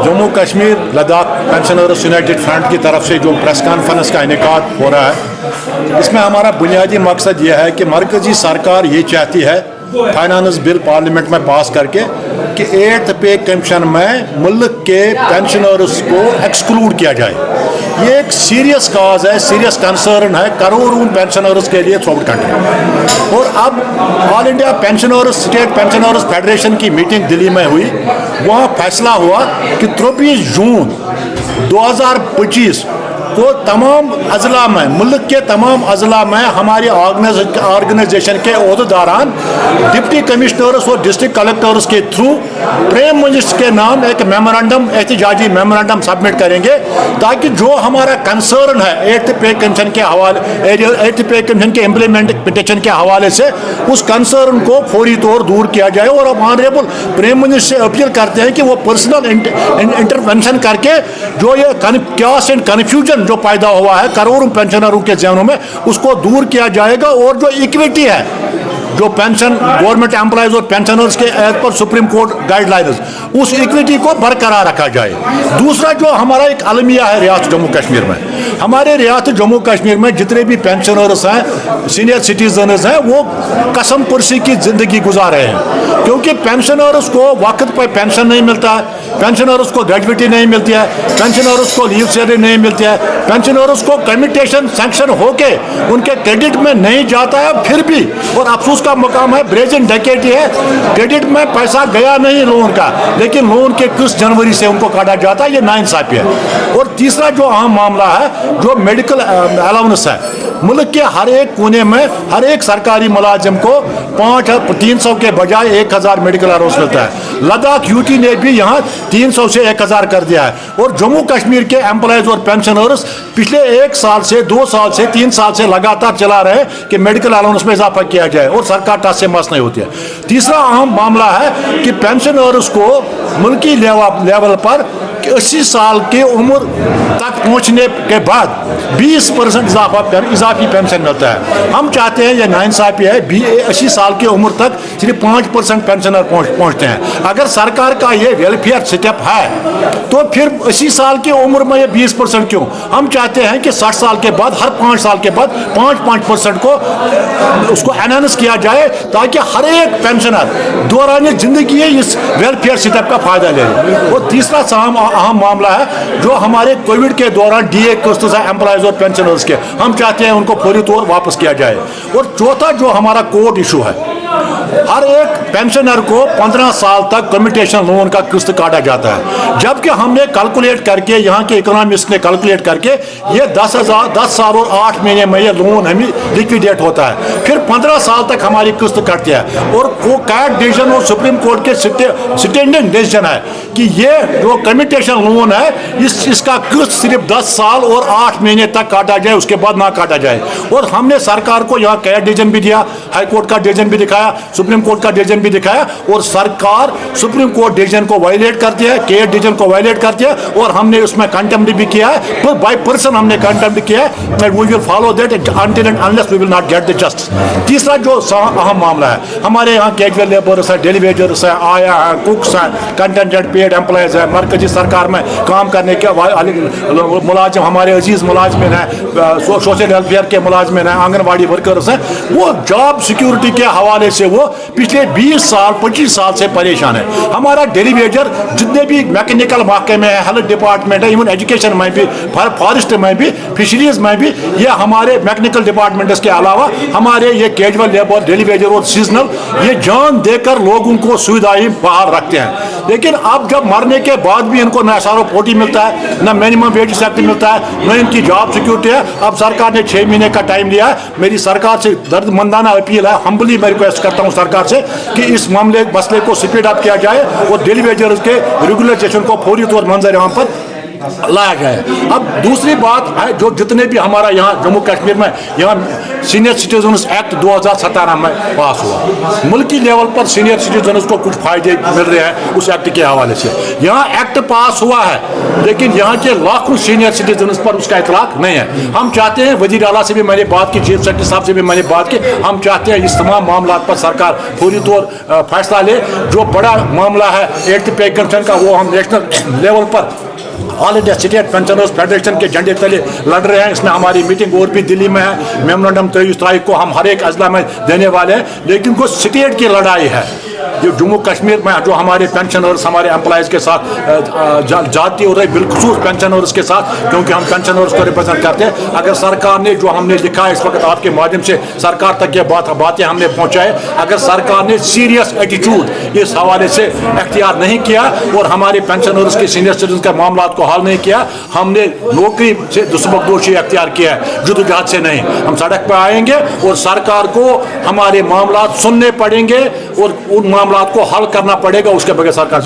Jammu Kashmir Ladakh pensioners United front की तरफ से जो प्रेस कॉन्फ्रेंस का इनेकाद हो रहा है, इसमें हमारा बुनियादी मकसद ये है कि मरकज़ी सरकार ये चाहती है फाइनेंस बिल पार्लियामेंट में पास करके कि 8th पे कमीशन में मुल्क के पेंशनर्स को एक्सक्लूड किया जाए। ये एक सीरियस काज है, सीरियस कंसर्न है करोड़ों पेंशनर्स के लिए थ्रू कंट्री। और अब all India pensioners state pensioners federation की मीटिंग दिल्ली में हुई, वहाँ फैसला हुआ कि 23 जून 2025 को तमाम अजला में, मुल्क के तमाम अजला में हमारी ऑर्गेनाइजेशन के ओहदेदारान डिप्टी कमिश्नर्स और डिस्ट्रिक्ट कलेक्टर्स के थ्रू प्राइम मिनिस्टर के नाम एक मेमोरेंडम, एहतजाजी मेमोरेंडम सबमिट करेंगे ताकि जो हमारा कंसर्न है 8th पे कमीशन के हवाले, 8th पे कमीशन के इम्प्लीमेंटेशन के हवाले से, उस कंसर्न को फौरी तौर दूर किया जाए। और अब ऑनरेबल प्राइम मिनिस्टर से अपील करते हैं कि वो पर्सनल इंटरवेंशन करके जो ये कैओस एंड कन्फ्यूजन जो पैदा हुआ है करोड़ों पेंशनरों के जहनों में, उसको दूर किया जाएगा। और जो इक्विटी है, जो पेंशन गवर्नमेंट एम्प्लॉयज और पेंशनर्स के एज पर सुप्रीम कोर्ट गाइडलाइंस, उस इक्विटी को बरकरार रखा जाए। दूसरा जो हमारा एक अलमिया है रियासत जम्मू कश्मीर में, हमारे रियासत जम्मू कश्मीर में जितने भी पेंशनर्स हैं, सीनियर सिटीजन्स हैं, वो कसम पुरसी की जिंदगी गुजार रहे हैं, क्योंकि पेंशनर्स को वक्त पर पेंशन नहीं मिलता है, पेंशनर्स को ग्रेजुएटी नहीं मिलती है, पेंशनर्स को लीव सैलरी नहीं मिलती है, पेंशनर्स को कम्यूटेशन सैंक्शन होके उनके क्रेडिट में नहीं जाता है फिर भी। और अफसोस का मुकाम है, ब्रेजन डकैती है, क्रेडिट में पैसा गया नहीं लोन का, लेकिन लोन के किस्त जनवरी से उनको काटा जाता है। ये नाइंसाफी है। और तीसरा जो अहम मामला है, जो मेडिकल अलाउंस है, मुल्क के हर एक कोने में हर एक सरकारी मुलाजिम को 300 के बजाय 1000 मेडिकल अलाउंस मिलता है। लद्दाख यूटी ने भी यहाँ 300 से 1000 कर दिया है। और जम्मू कश्मीर के एम्प्लॉयज और पेंशनर्स पिछले 1 साल से 2 साल से 3 साल से लगातार चला रहे हैं कि मेडिकल अलाउंस में इजाफा किया जाए, और सरकार टस से मस नहीं होती है। तीसरा अहम मामला है कि पेंशनर्स को मुल्की लेवल पर 80 साल की उम्र तक पहुंचने के बाद 20% इजाफी पेंशन मिलता है। हम चाहते हैं, ये नाइंसाफी है, 80 साल की उम्र तक सिर्फ 5% पेंशनर पहुंचते हैं। अगर सरकार का ये वेलफेयर स्टेप है तो फिर 80 साल की उम्र में ये 20% क्यों? हम चाहते हैं कि 60 साल के बाद, हर 5 साल के बाद 5% को उसको एनहांस किया जाए, ताकि हर एक पेंशनर दौरान जिंदगी इस वेलफेयर स्टेप का फायदा ले। और तीसरा अहम मामला है जो हमारे कोविड के दौरान डीए किस्त है एम्प्लॉयज और पेंशनर्स के, हम चाहते हैं उनको फौरी तौर वापस किया जाए। और चौथा जो हमारा कोर्ट इशू है, हर एक पेंशनर को 15 साल तक कम्यूटेशन लोन का किस्त काटा जाता है, जबकि हमने कैलकुलेट करके, यहाँ के इकोनॉमिस्ट ने कैलकुलेट करके, ये 10 साल और 8 महीने में ये लोन हमें लिक्विडेट होता है, फिर 15 साल तक हमारी किस्त कटती है। और वो कैट डिसीजन और सुप्रीम कोर्ट के स्टैंडिंग डिसीजन है कि ये जो कम्यूटेशन लोन है, इसका किस्त सिर्फ 10 साल और 8 महीने तक काटा जाए, उसके बाद ना काटा जाए। और हमने सरकार को यहाँ कैट डिसीजन भी दिया, हाई कोर्ट का डिसीजन भी दिखाया, सुप्रीम कोर्ट का डिसीजन भी दिखाया, और सरकार सुप्रीम कोर्ट डिसीजन को वायलेट करती है, केट डिसीजन को वायलेट करती है, और हमने उसमें कंटेम्प्ट भी किया है, तो बाय पर्सन हमने कंटेम्प्ट किया है। We will follow that until and unless we will not get the justice. तीसरा जो अहम मामला है, हमारे यहाँ कैजुअल लेबर्स है, डेली वेजर्स है, आया है, कुक्स है, कंटेंजेंट पेड एम्प्लॉयज है, मरकजी सरकार में काम करने के मुलाजिम, हमारे अजीज मुलाजमिन है, सोशल वेलफेयर के मुलाजमिन है, आंगनबाड़ी वर्कर्स हैं, वो जॉब सिक्योरिटी के हवाले से वो पिछले 20 साल 25 साल से परेशान है। हमारा डेली वेजर जितने भी मैकेनिकल महकमे में है, हेल्थ डिपार्टमेंट है, इवन एजुकेशन में भी, फॉरेस्ट में भी, फिशरीज में भी, ये हमारे मैकेनिकल डिपार्टमेंट्स के अलावा हमारे ये कैजुअल लेबर, डेली वेजर और सीजनल, ये जान देकर लोगों को सुविधाएं बाहर रखते हैं। लेकिन अब जब मरने के बाद भी इनको न SRO-40 मिलता है, न मिनिमम वेज सेक्टर मिलता है, न इनकी जॉब सिक्योरिटी है। अब सरकार ने 6 महीने का टाइम लिया है। मेरी सरकार से दर्दमंदाना अपील है, हम्बली मैं रिक्वेस्ट करता हूँ सरकार से कि इस मसले को स्पीड अप किया जाए और डेली वेजर्स के रेगुलराइजेशन को फौरी तौर मंजर यहाँ पर लाया गया है। अब दूसरी बात है, जो जितने भी हमारा यहाँ जम्मू कश्मीर में यहाँ सीनियर सिटीजन्स एक्ट 2017 में पास हुआ, मुल्की लेवल पर सीनियर सिटीजन्स को कुछ फायदे मिल रहे हैं उस एक्ट के हवाले से। यहाँ एक्ट पास हुआ है, लेकिन यहाँ के लाखों सीनियर सिटीजन्स पर उसका इतलाक नहीं है। हम चाहते हैं, वज़ीर आला से भी मैंने बात की, चीफ सेक्रेटरी साहब से भी मैंने बात की, हम चाहते हैं इस तमाम मामला पर सरकार फौरी तौर फैसला ले। जो बड़ा मामला है 8th पे कमीशन का, वो हम नेशनल लेवल पर all India state pensioners federation के झंडे तले लड़ रहे हैं। इसमें हमारी मीटिंग और भी दिल्ली में है, मेमोरेंडम 23 तारीख को हम हर एक अजला में देने वाले हैं। लेकिन को स्टेट की लड़ाई है, जो जम्मू कश्मीर में जो हमारे पेंशनर्स हमारे एम्प्लॉयज़ के साथ जाती हो रही, बिलखसूस पेंशनर्स के साथ, क्योंकि हम पेंशनर्स को रिप्रेजेंट करते हैं। अगर सरकार ने जो हमने लिखा है इस वक्त आपके माध्यम से सरकार तक ये बातें हमने पहुँचाए, अगर सरकार ने सीरियस एटीट्यूड इस हवाले से अख्तियार नहीं किया और हमारे पेंशनर्स के सीनियर सिटीजन के मामला को हल नहीं किया, हमने नौकरी से दुस्बकदोशी अख्तियार किया है, जुदोजहद से नहीं। हम सड़क पर आएंगे और सरकार को हमारे मामला सुनने पड़ेंगे और उन मामला को हल करना पड़ेगा, उसके बगैर सरकार